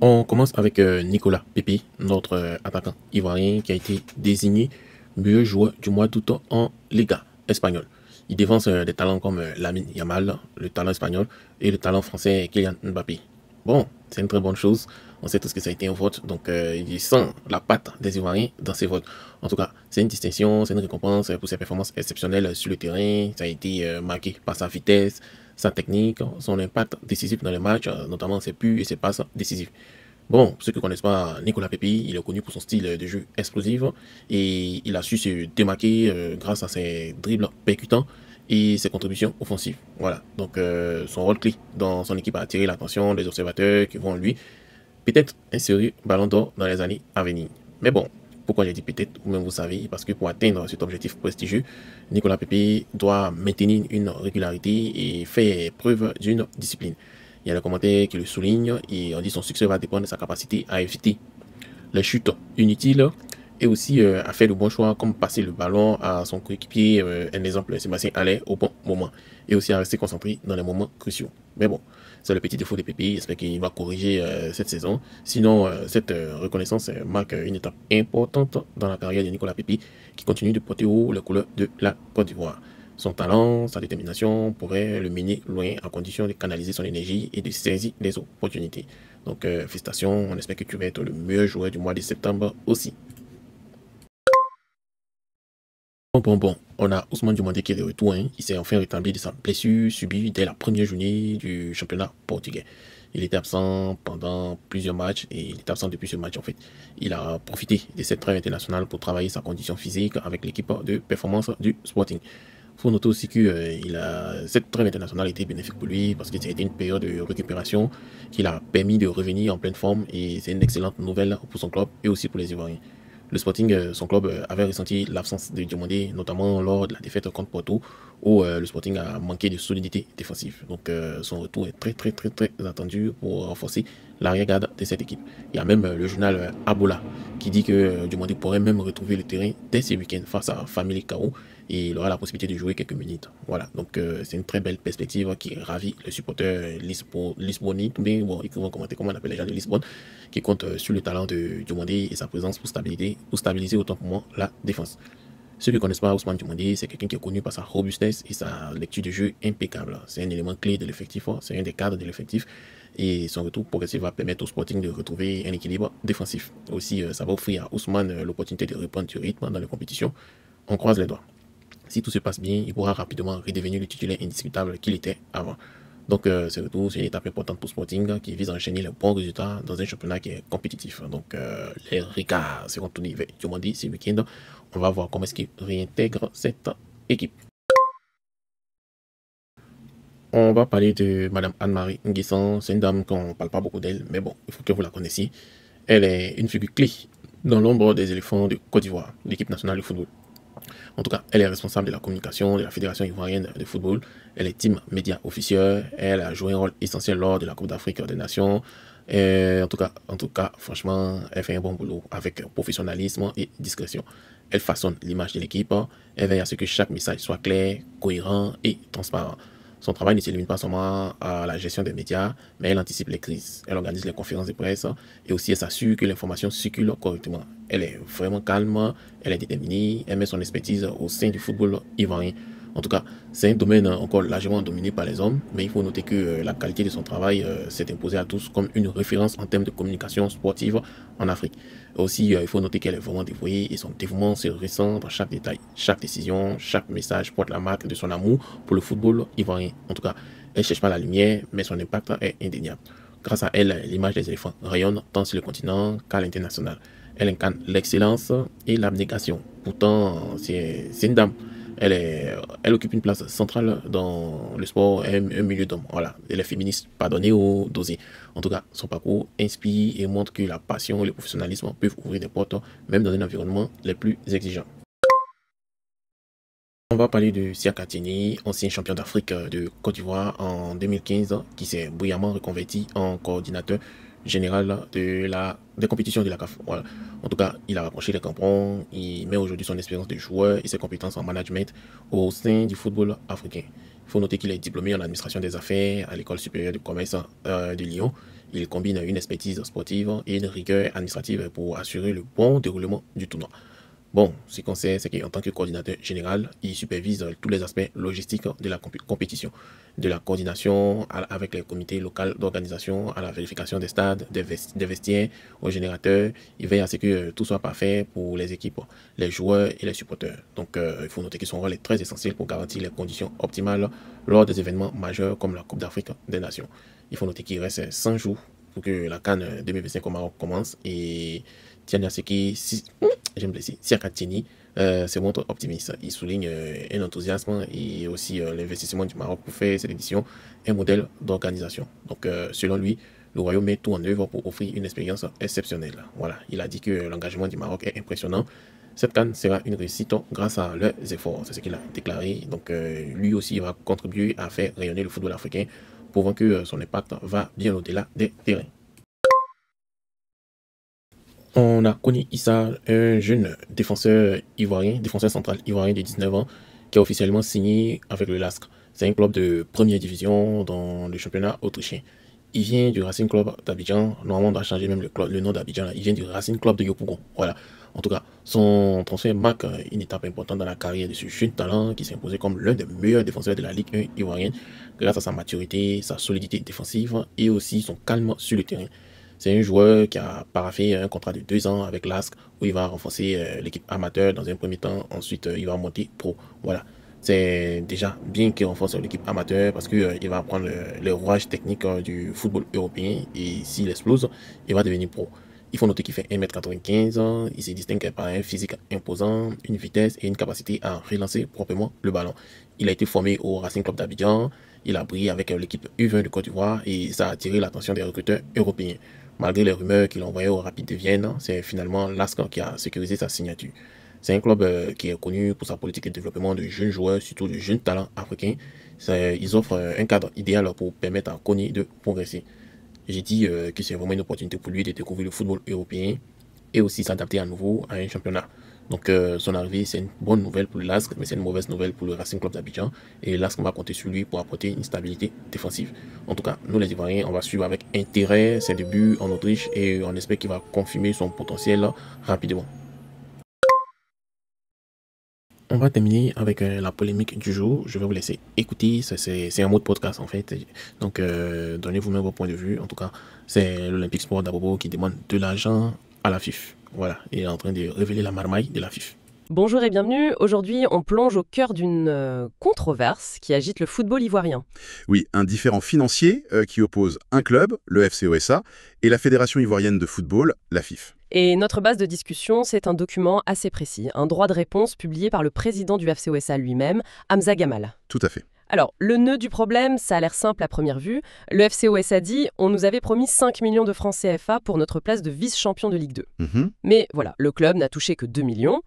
On commence avec Nicolas Pepe, notre attaquant ivoirien qui a été désigné meilleur joueur du mois d'août en Liga espagnole. Il défense des talents comme Lamine Yamal, le talent espagnol, et le talent français Kylian Mbappé. Bon, c'est une très bonne chose. On sait tous que ça a été un vote, donc il sent la patte des Ivoiriens dans ses votes. En tout cas, c'est une distinction, c'est une récompense pour ses performances exceptionnelles sur le terrain. Ça a été marqué par sa vitesse, sa technique, son impact décisif dans les matchs, notamment ses buts et ses passes décisives. Bon, pour ceux qui ne connaissent pas Nicolas Pepe, il est connu pour son style de jeu explosif et il a su se démarquer grâce à ses dribbles percutants et ses contributions offensives. Voilà, donc son rôle clé dans son équipe a attiré l'attention des observateurs qui vont lui peut-être insérer Ballon d'Or dans les années à venir. Mais bon, pourquoi j'ai dit peut-être, ou même vous savez, parce que pour atteindre cet objectif prestigieux, Nicolas Pepe doit maintenir une régularité et faire preuve d'une discipline. Il y a des commentaires qui le soulignent et on dit que son succès va dépendre de sa capacité à éviter les chutes inutiles et aussi à faire le bon choix comme passer le ballon à son coéquipier, un exemple Sébastien Haller au bon moment et aussi à rester concentré dans les moments cruciaux. Mais bon, c'est le petit défaut de Pépé, j'espère qu'il va corriger cette saison. Sinon, cette reconnaissance marque une étape importante dans la carrière de Nicolas Pépé qui continue de porter haut les couleurs de la Côte d'Ivoire. Son talent, sa détermination pourraient le mener loin à condition de canaliser son énergie et de saisir les opportunités. Donc, félicitations, on espère que tu vas être le meilleur joueur du mois de septembre aussi. Bon, on a Ousmane Diomandé qui est de retour, hein. Il s'est enfin rétabli de sa blessure subie dès la première journée du championnat portugais. Il était absent pendant plusieurs matchs et il est absent depuis ce match en fait. Il a profité de cette trêve internationale pour travailler sa condition physique avec l'équipe de performance du Sporting. Il faut noter aussi que cette trêve internationale a été bénéfique pour lui parce que c'était une période de récupération qui l'a permis de revenir en pleine forme et c'est une excellente nouvelle pour son club et aussi pour les Ivoiriens. Le Sporting, son club, avait ressenti l'absence de Diomandé, notamment lors de la défaite contre Porto, où le Sporting a manqué de solidité défensive. Donc son retour est très attendu pour renforcer l'arrière-garde de cette équipe. Il y a même le journal Abola qui dit que Diomandé pourrait même retrouver le terrain dès ce week-end face à Family Kao et il aura la possibilité de jouer quelques minutes. Voilà, donc c'est une très belle perspective qui ravit les supporters lisbonniens, bon, ils vont commenter comment on appelle les gens de Lisbonne, qui comptent sur le talent de Diomandé et sa présence pour stabiliser autant pour moi la défense. Ceux qui ne connaissent pas Ousmane Diomandé, c'est quelqu'un qui est connu par sa robustesse et sa lecture de jeu impeccable. C'est un élément clé de l'effectif, c'est un des cadres de l'effectif. Et son retour progressif va permettre au Sporting de retrouver un équilibre défensif. Aussi, ça va offrir à Ousmane l'opportunité de reprendre du rythme dans les compétitions. On croise les doigts. Si tout se passe bien, il pourra rapidement redevenir le titulaire indiscutable qu'il était avant. Donc, ce retour, c'est une étape importante pour Sporting qui vise à enchaîner les bons résultats dans un championnat qui est compétitif. Donc, les Ricards seront tournés vers Diomandé ce week-end. On va voir comment est-ce qu'il réintègre cette équipe. On va parler de Madame Anne-Marie Nguessan. C'est une dame qu'on ne parle pas beaucoup d'elle, mais bon, il faut que vous la connaissiez. Elle est une figure clé dans l'ombre des éléphants de Côte d'Ivoire, l'équipe nationale de football. En tout cas, elle est responsable de la communication de la Fédération ivoirienne de football. Elle est team média officieux. Elle a joué un rôle essentiel lors de la Coupe d'Afrique des Nations. Et en tout cas, franchement, elle fait un bon boulot avec professionnalisme et discrétion. Elle façonne l'image de l'équipe. Elle veille à ce que chaque message soit clair, cohérent et transparent. Son travail ne se limite pas seulement à la gestion des médias, mais elle anticipe les crises. Elle organise les conférences de presse et aussi elle s'assure que l'information circule correctement. Elle est vraiment calme, elle est déterminée, elle met son expertise au sein du football ivoirien. En tout cas, c'est un domaine encore largement dominé par les hommes, mais il faut noter que la qualité de son travail s'est imposée à tous comme une référence en termes de communication sportive en Afrique. Aussi, il faut noter qu'elle est vraiment dévouée et son dévouement se ressent dans chaque détail. Chaque décision, chaque message porte la marque de son amour pour le football ivoirien. En tout cas, elle ne cherche pas la lumière, mais son impact est indéniable. Grâce à elle, l'image des éléphants rayonne tant sur le continent qu'à l'international. Elle incarne l'excellence et l'abnégation. Pourtant, c'est une dame. Elle occupe une place centrale dans le sport, un milieu d'hommes. Voilà, elle est féministe, pardonnée ou dosée. En tout cas, son parcours inspire et montre que la passion et le professionnalisme peuvent ouvrir des portes, même dans un environnement les plus exigeants. On va parler de Siaka Tieni, ancien champion d'Afrique de Côte d'Ivoire en 2015, qui s'est brillamment reconverti en coordinateur général des compétitions de la CAF. Voilà. En tout cas, il a rapproché les crampons, il met aujourd'hui son expérience de joueur et ses compétences en management au sein du football africain. Il faut noter qu'il est diplômé en administration des affaires à l'École supérieure de commerce de Lyon. Il combine une expertise sportive et une rigueur administrative pour assurer le bon déroulement du tournoi. Bon, ce qu'on sait, c'est qu'en tant que coordinateur général, il supervise tous les aspects logistiques de la compétition, de la coordination avec les comités locaux d'organisation, à la vérification des stades, des vestiaires, aux générateurs. Il veille à ce que tout soit parfait pour les équipes, les joueurs et les supporters. Donc, il faut noter que son rôle est très essentiel pour garantir les conditions optimales lors des événements majeurs comme la Coupe d'Afrique des Nations. Il faut noter qu'il reste 100 jours pour que la CAN 2025 au Maroc commence et Tianiaseki, j'aime le Siakatini, se montre optimiste. Il souligne un enthousiasme et aussi l'investissement du Maroc pour faire cette édition un modèle d'organisation. Donc, selon lui, le Royaume met tout en œuvre pour offrir une expérience exceptionnelle. Voilà, il a dit que l'engagement du Maroc est impressionnant. Cette CAN sera une réussite grâce à leurs efforts. C'est ce qu'il a déclaré. Donc, lui aussi va contribuer à faire rayonner le football africain, prouvant que son impact va bien au-delà des terrains. On a connu Issa, un jeune défenseur ivoirien, défenseur central ivoirien de 19 ans, qui a officiellement signé avec le LASK. C'est un club de première division dans le championnat autrichien. Il vient du Racing Club d'Abidjan. Normalement, on doit changer même le nom d'Abidjan. Il vient du Racing Club de Yopougon. Voilà. En tout cas, son transfert marque une étape importante dans la carrière de ce jeune talent qui s'est imposé comme l'un des meilleurs défenseurs de la Ligue 1 ivoirienne grâce à sa maturité, sa solidité défensive et aussi son calme sur le terrain. C'est un joueur qui a paraphé un contrat de 2 ans avec l'ASK où il va renforcer l'équipe amateur dans un premier temps. Ensuite, il va monter pro. Voilà. C'est déjà bien qu'il renforce l'équipe amateur parce qu'il va apprendre les rouages techniques du football européen et s'il explose, il va devenir pro. Il faut noter qu'il fait 1m95, il se distingue par un physique imposant, une vitesse et une capacité à relancer proprement le ballon. Il a été formé au Racing Club d'Abidjan, il a brillé avec l'équipe U20 de Côte d'Ivoire et ça a attiré l'attention des recruteurs européens. Malgré les rumeurs qu'il envoyait au Rapid de Vienne, c'est finalement l'ASK qui a sécurisé sa signature. C'est un club qui est connu pour sa politique de développement de jeunes joueurs, surtout de jeunes talents africains. Ils offrent un cadre idéal pour permettre à Kony de progresser. J'ai dit que c'est vraiment une opportunité pour lui de découvrir le football européen et aussi s'adapter à nouveau à un championnat. Donc son arrivée, c'est une bonne nouvelle pour le LASK, mais c'est une mauvaise nouvelle pour le Racing Club d'Abidjan. Et le LASK va compter sur lui pour apporter une stabilité défensive. En tout cas, nous les Ivoiriens, on va suivre avec intérêt ses débuts en Autriche et on espère qu'il va confirmer son potentiel rapidement. On va terminer avec la polémique du jour. Je vais vous laisser écouter. C'est un mot de podcast en fait. Donc, donnez vous-même vos points de vue. En tout cas, c'est l'Olympique Sport d'Abobo qui demande de l'argent à la FIFA. Voilà, il est en train de révéler la marmaille de la FIFA. Bonjour et bienvenue. Aujourd'hui, on plonge au cœur d'une controverse qui agite le football ivoirien. Oui, un différend financier qui oppose un club, le FC OSA, et la Fédération ivoirienne de football, la FIFA. Et notre base de discussion, c'est un document assez précis, un droit de réponse publié par le président du FC OSA lui-même, Hamza Gamal. Tout à fait. Alors, le nœud du problème, ça a l'air simple à première vue. Le FC OSA dit « on nous avait promis 5 millions de francs CFA pour notre place de vice-champion de Ligue 2 ». Mais voilà, le club n'a touché que 2 millions.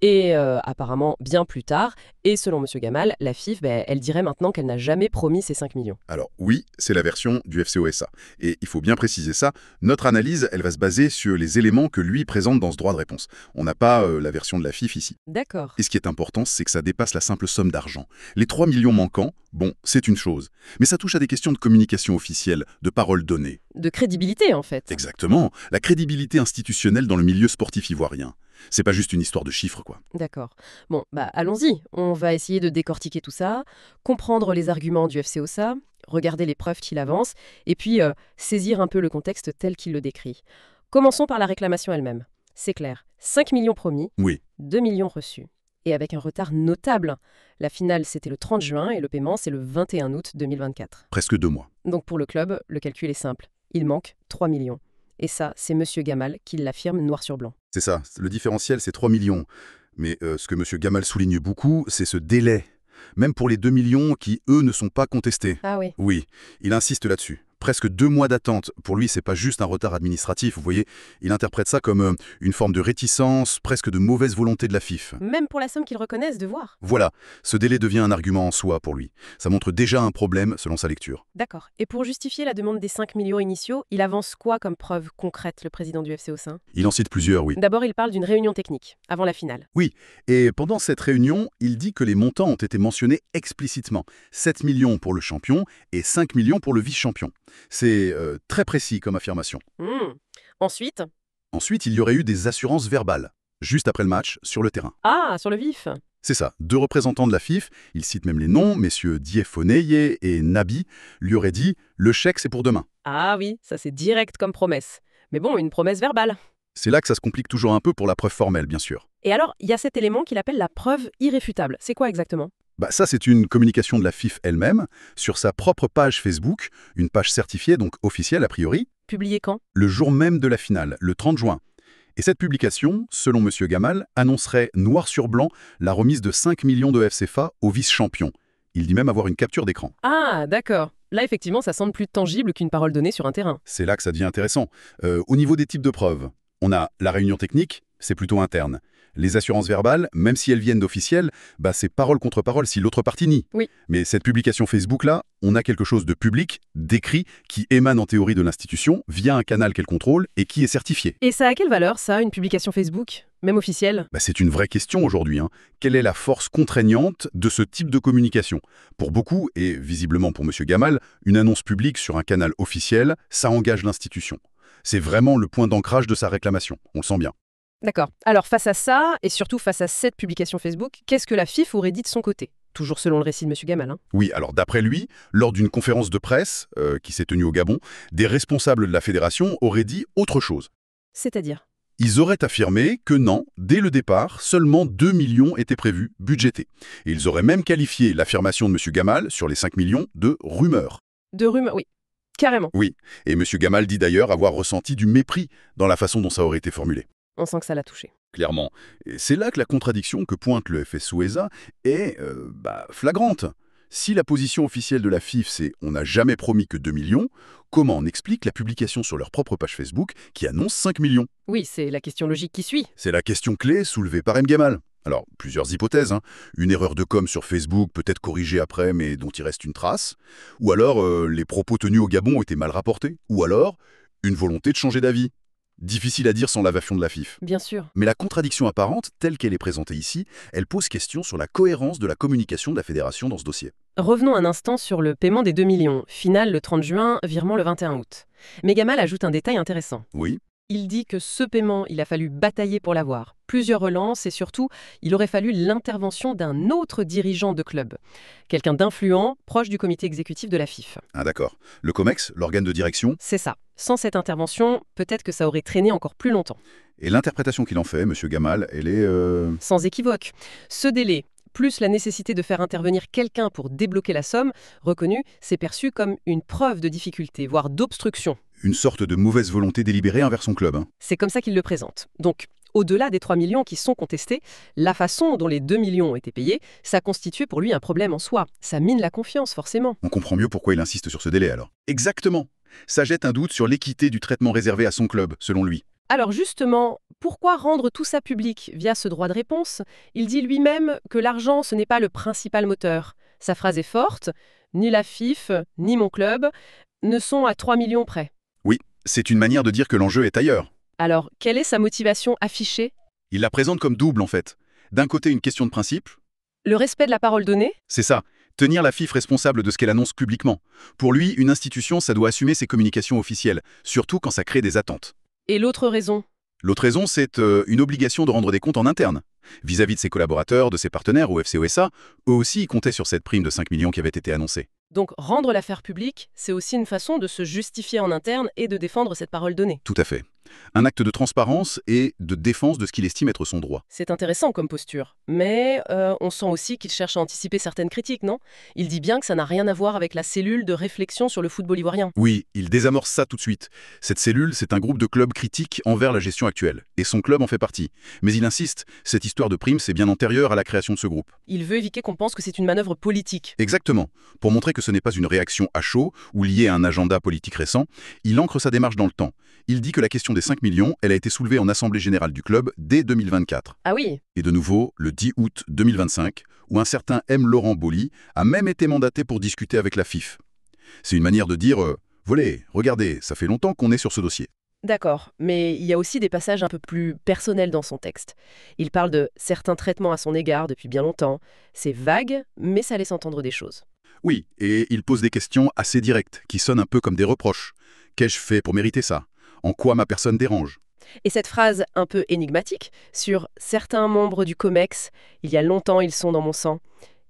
Et apparemment bien plus tard, et selon M. Gamal, la FIFA, elle dirait maintenant qu'elle n'a jamais promis ces 5 millions. Alors oui, c'est la version du FC OSA. Et il faut bien préciser ça, notre analyse, elle va se baser sur les éléments que lui présente dans ce droit de réponse. On n'a pas la version de la FIFA ici. D'accord. Et ce qui est important, c'est que ça dépasse la simple somme d'argent. Les 3 millions manquants, bon, c'est une chose. Mais ça touche à des questions de communication officielle, de paroles données. De crédibilité, en fait. Exactement, la crédibilité institutionnelle dans le milieu sportif ivoirien. C'est pas juste une histoire de chiffres, quoi. D'accord. Bon, allons-y. On va essayer de décortiquer tout ça, comprendre les arguments du FC OSA, regarder les preuves qu'il avance, et puis saisir un peu le contexte tel qu'il le décrit. Commençons par la réclamation elle-même. C'est clair, 5 millions promis, Oui. 2 millions reçus. Et avec un retard notable. La finale, c'était le 30 juin et le paiement, c'est le 21 août 2024. Presque 2 mois. Donc pour le club, le calcul est simple. Il manque 3 millions. Et ça, c'est M. Gamal qui l'affirme noir sur blanc. C'est ça, le différentiel, c'est 3 millions. Mais ce que M. Gamal souligne beaucoup, c'est ce délai. Même pour les 2 millions qui, eux, ne sont pas contestés. Ah oui. Oui, il insiste là-dessus. presque 2 mois d'attente. Pour lui, c'est pas juste un retard administratif, vous voyez. Il interprète ça comme une forme de réticence, presque de mauvaise volonté de la FIF. Même pour la somme qu'ils reconnaissent devoir. Voilà, ce délai devient un argument en soi pour lui. Ça montre déjà un problème selon sa lecture. D'accord. Et pour justifier la demande des 5 millions initiaux, il avance quoi comme preuve concrète, le président du FC Aussin? Il en cite plusieurs, oui. D'abord, il parle d'une réunion technique, avant la finale. Oui, et pendant cette réunion, il dit que les montants ont été mentionnés explicitement. 7 millions pour le champion et 5 millions pour le vice-champion. C'est très précis comme affirmation. Ensuite? Ensuite, il y aurait eu des assurances verbales, juste après le match, sur le terrain. Ah, sur le vif. C'est ça, 2 représentants de la FIF, il cite même les noms, messieurs Diefoneye et Nabi, lui auraient dit « le chèque c'est pour demain ». Ah oui, ça c'est direct comme promesse. Mais bon, une promesse verbale. C'est là que ça se complique toujours un peu pour la preuve formelle, bien sûr. Et alors, il y a cet élément qu'il appelle la preuve irréfutable. C'est quoi exactement? Ça, c'est une communication de la FIF elle-même, sur sa propre page Facebook, une page certifiée, donc officielle a priori. Publié quand? Le jour même de la finale, le 30 juin. Et cette publication, selon M. Gamal, annoncerait noir sur blanc la remise de 5 millions de FCFA au vice-champion. Il dit même avoir une capture d'écran. Ah, d'accord. Là, effectivement, ça semble plus tangible qu'une parole donnée sur un terrain. C'est là que ça devient intéressant. Au niveau des types de preuves, on a la réunion technique, c'est plutôt interne. Les assurances verbales, même si elles viennent d'officielles, c'est parole contre parole si l'autre partie nie. Oui. Mais cette publication Facebook-là, on a quelque chose de public, d'écrit, qui émane en théorie de l'institution, via un canal qu'elle contrôle et qui est certifié. Et ça a quelle valeur, ça, une publication Facebook, même officielle? C'est une vraie question aujourd'hui. Quelle est la force contraignante de ce type de communication? Pour beaucoup, et visiblement pour M. Gamal, une annonce publique sur un canal officiel, ça engage l'institution. C'est vraiment le point d'ancrage de sa réclamation, on le sent bien. D'accord. Alors face à ça, et surtout face à cette publication Facebook, qu'est-ce que la FIF aurait dit de son côté? Toujours selon le récit de M. Gamal. Oui, alors d'après lui, lors d'une conférence de presse qui s'est tenue au Gabon, des responsables de la fédération auraient dit autre chose. C'est-à-dire? Ils auraient affirmé que non, dès le départ, seulement 2 millions étaient prévus, budgétés. Et ils auraient même qualifié l'affirmation de M. Gamal sur les 5 millions de rumeur. De rumeur, oui. Carrément. Oui, et M. Gamal dit d'ailleurs avoir ressenti du mépris dans la façon dont ça aurait été formulé. On sent que ça l'a touché. Clairement. Et c'est là que la contradiction que pointe le FS UEFA est flagrante. Si la position officielle de la FIF, c'est « on n'a jamais promis que 2 millions », comment on explique la publication sur leur propre page Facebook qui annonce 5 millions? Oui, c'est la question logique qui suit. C'est la question clé soulevée par M. Gamal. Alors, plusieurs hypothèses. Une erreur de com sur Facebook, peut-être corrigée après, mais dont il reste une trace. Ou alors, les propos tenus au Gabon ont été mal rapportés. Ou alors, une volonté de changer d'avis. Difficile à dire sans la version de la FIF. Bien sûr. Mais la contradiction apparente, telle qu'elle est présentée ici, elle pose question sur la cohérence de la communication de la fédération dans ce dossier. Revenons un instant sur le paiement des 2 millions. Finale le 30 juin, virement le 21 août. Mais Gamal ajoute un détail intéressant. Oui. Il dit que ce paiement, il a fallu batailler pour l'avoir. Plusieurs relances et surtout, il aurait fallu l'intervention d'un autre dirigeant de club. Quelqu'un d'influent, proche du comité exécutif de la FIF. Ah d'accord. Le COMEX, l'organe de direction? C'est ça. Sans cette intervention, peut-être que ça aurait traîné encore plus longtemps. Et l'interprétation qu'il en fait, M. Gamal, elle est... Sans équivoque. Ce délai, plus la nécessité de faire intervenir quelqu'un pour débloquer la somme, reconnue, c'est perçu comme une preuve de difficulté, voire d'obstruction. Une sorte de mauvaise volonté délibérée envers son club. C'est comme ça qu'il le présente. Donc, au-delà des 3 millions qui sont contestés, la façon dont les 2 millions ont été payés, ça constitue pour lui un problème en soi. Ça mine la confiance, forcément. On comprend mieux pourquoi il insiste sur ce délai, alors. Exactement. Ça jette un doute sur l'équité du traitement réservé à son club, selon lui. Alors justement, pourquoi rendre tout ça public via ce droit de réponse? Il dit lui-même que l'argent, ce n'est pas le principal moteur. Sa phrase est forte, ni la FIF, ni mon club ne sont à 3 millions près. Oui, c'est une manière de dire que l'enjeu est ailleurs. Alors, quelle est sa motivation affichée? Il la présente comme double, en fait. D'un côté, une question de principe. Le respect de la parole donnée? C'est ça. Tenir la FIF responsable de ce qu'elle annonce publiquement. Pour lui, une institution, ça doit assumer ses communications officielles, surtout quand ça crée des attentes. Et l'autre raison? L'autre raison, c'est une obligation de rendre des comptes en interne. Vis-à-vis de ses collaborateurs, de ses partenaires au FC USA, eux aussi, ils comptaient sur cette prime de 5 millions qui avait été annoncée. Donc, rendre l'affaire publique, c'est aussi une façon de se justifier en interne et de défendre cette parole donnée. Tout à fait. Un acte de transparence et de défense de ce qu'il estime être son droit. C'est intéressant comme posture, mais on sent aussi qu'il cherche à anticiper certaines critiques, non? Il dit bien que ça n'a rien à voir avec la cellule de réflexion sur le football ivoirien. Oui, il désamorce ça tout de suite. Cette cellule, c'est un groupe de clubs critiques envers la gestion actuelle, et son club en fait partie. Mais il insiste, cette histoire de prime, c'est bien antérieur à la création de ce groupe. Il veut éviter qu'on pense que c'est une manœuvre politique. Exactement. Pour montrer que ce n'est pas une réaction à chaud ou liée à un agenda politique récent, il ancre sa démarche dans le temps. Il dit que la question des 5 millions, elle a été soulevée en Assemblée Générale du club dès 2024. Ah oui. Et de nouveau, le 10 août 2025, où un certain M. Laurent Boli a même été mandaté pour discuter avec la FIF. C'est une manière de dire volez, regardez, ça fait longtemps qu'on est sur ce dossier. D'accord, mais il y a aussi des passages un peu plus personnels dans son texte. Il parle de certains traitements à son égard depuis bien longtemps. C'est vague, mais ça laisse entendre des choses. Oui, et il pose des questions assez directes, qui sonnent un peu comme des reproches. Qu'ai-je fait pour mériter ça? En quoi ma personne dérange? Et cette phrase un peu énigmatique sur certains membres du COMEX, il y a longtemps ils sont dans mon sang.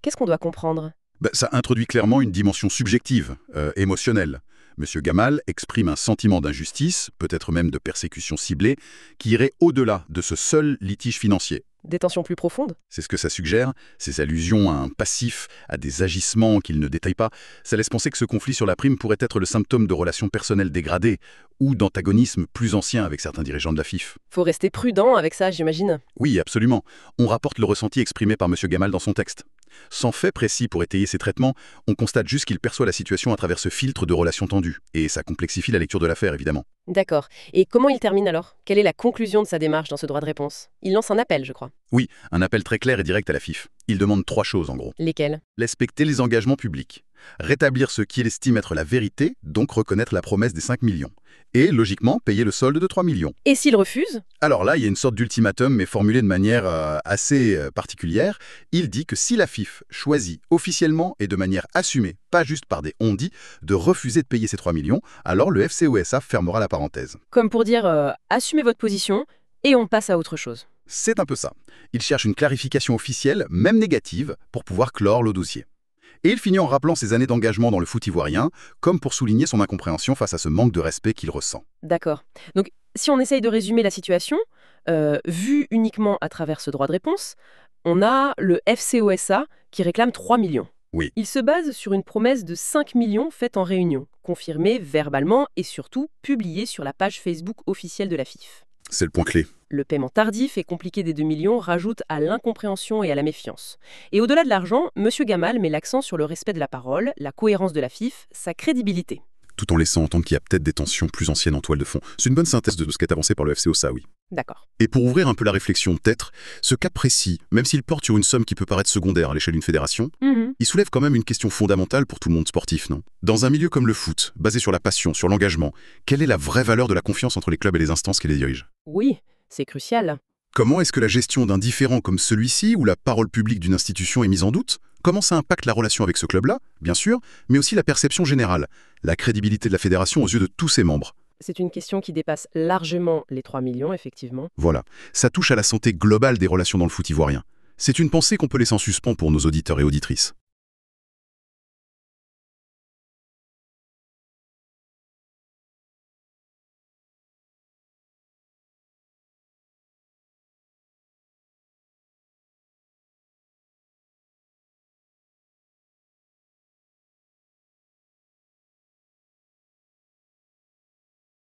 Qu'est-ce qu'on doit comprendre? Ça introduit clairement une dimension subjective, émotionnelle. Monsieur Gamal exprime un sentiment d'injustice, peut-être même de persécution ciblée, qui irait au-delà de ce seul litige financier. Des tensions plus profondes? C'est ce que ça suggère, ces allusions à un passif, à des agissements qu'il ne détaille pas. Ça laisse penser que ce conflit sur la prime pourrait être le symptôme de relations personnelles dégradées ou d'antagonismes plus anciens avec certains dirigeants de la FIF. Faut rester prudent avec ça, j'imagine. Oui, absolument. On rapporte le ressenti exprimé par monsieur Gamal dans son texte. Sans fait précis pour étayer ses traitements, on constate juste qu'il perçoit la situation à travers ce filtre de relations tendues. Et ça complexifie la lecture de l'affaire, évidemment. D'accord. Et comment il termine alors? Quelle est la conclusion de sa démarche dans ce droit de réponse? Il lance un appel, je crois. Oui, un appel très clair et direct à la FIF. Il demande 3 choses, en gros. Lesquelles? Respecter les engagements publics, rétablir ce qu'il estime être la vérité, donc reconnaître la promesse des 5 millions, et, logiquement, payer le solde de 3 millions. Et s'il refuse? Alors là, il y a une sorte d'ultimatum, mais formulé de manière assez particulière. Il dit que si la FIF choisit officiellement et de manière assumée, pas juste par des on-dit, de refuser de payer ces 3 millions, alors le FCOSA fermera la parenthèse. Comme pour dire assumez votre position et on passe à autre chose. C'est un peu ça. Il cherche une clarification officielle, même négative, pour pouvoir clore le dossier. Et il finit en rappelant ses années d'engagement dans le foot ivoirien, comme pour souligner son incompréhension face à ce manque de respect qu'il ressent. D'accord. Donc, si on essaye de résumer la situation, vue uniquement à travers ce droit de réponse, on a le FCOSA qui réclame 3 millions. Oui. Il se base sur une promesse de 5 millions faite en réunion, confirmée verbalement et surtout publiée sur la page Facebook officielle de la FIF. C'est le point clé. Le paiement tardif et compliqué des 2 millions rajoute à l'incompréhension et à la méfiance. Et au-delà de l'argent, M. Gamal met l'accent sur le respect de la parole, la cohérence de la FIF, sa crédibilité. Tout en laissant entendre qu'il y a peut-être des tensions plus anciennes en toile de fond. C'est une bonne synthèse de ce qui est avancé par le FCOSA, oui. D'accord. Et pour ouvrir un peu la réflexion, peut-être, ce cas précis, même s'il porte sur une somme qui peut paraître secondaire à l'échelle d'une fédération, il soulève quand même une question fondamentale pour tout le monde sportif, non? Dans un milieu comme le foot, basé sur la passion, sur l'engagement, quelle est la vraie valeur de la confiance entre les clubs et les instances qui les dirigent? Oui, c'est crucial. Comment est-ce que la gestion d'un différend comme celui-ci, où la parole publique d'une institution est mise en doute, comment ça impacte la relation avec ce club-là, bien sûr, mais aussi la perception générale, la crédibilité de la fédération aux yeux de tous ses membres? C'est une question qui dépasse largement les 3 millions, effectivement. Voilà, ça touche à la santé globale des relations dans le foot ivoirien. C'est une pensée qu'on peut laisser en suspens pour nos auditeurs et auditrices.